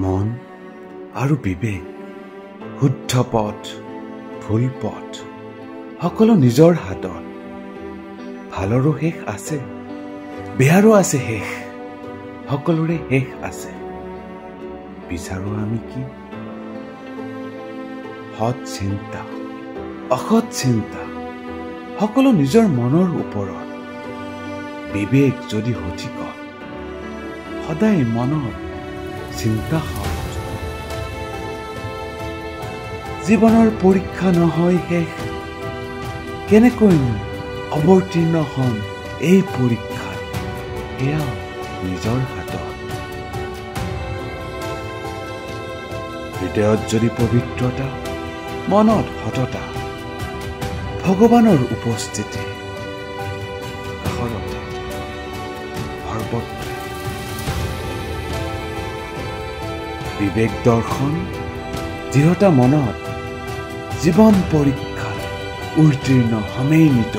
মন আৰু বিবেক, শুদ্ধ পথ, ভুল পথ, সকলো নিজৰ হাতত। ভালৰো শেষ আছে, বেয়াৰো আছে শেষ, সকলোৰে শেষ আছে। বিচাৰো আমি কি? সৎ চিন্তা, অসৎ চিন্তা, সকলো নিজৰ মনৰ ওপৰত। বিবেক যদি সঠিকত, সদায় মনত চিন্তা সৎ। জীৱনৰ পৰীক্ষা নহয় শেষ, কেনেকৈনো অৱতীৰ্ণ হম এই পৰীক্ষাত, সেয়া নিজৰ হাতত। হৃদয়ত যদি পবিত্ৰতা, মনত সততা, ভগৱানৰ উপস্থিতি কাষৰতে সৰ্বত্ৰে। বিবেক দৰ্শন, দৃঢ়তা মনত, জীৱন পৰীক্ষাত উত্তীৰ্ণ হমেই নিত।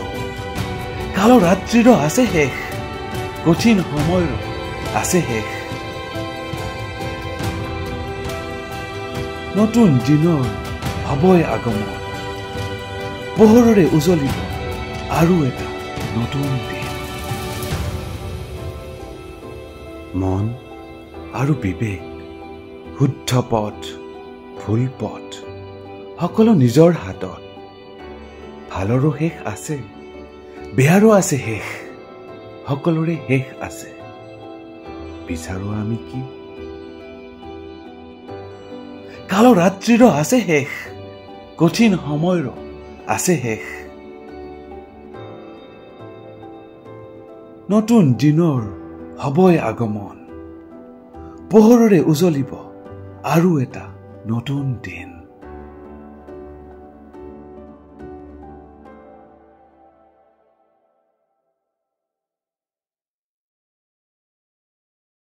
কাল ৰাত্ৰিৰো আছে শেষ, কঠিন সময়ৰ আছে শেষ। নতুন দিনৰ হবই আগমন, পোহৰৰে উজলিব আৰু এটা নতুন দিন। মন আৰু বিবেক, শুদ্ধ পথ, ভুল পথ, সকলো নিজৰ হাতত। ভালৰো শেষ আছে, বেয়াৰো আছে শেষ, সকলোৰে শেষ আছে। বিচাৰো আমি কি? কাল ৰাত্ৰিৰো আছে শেষ, কঠিন সময়ৰো আছে শেষ। নতুন দিনৰ হবই আগমন, পোহৰৰে উজলিব আৰু এটা নতুন দিন।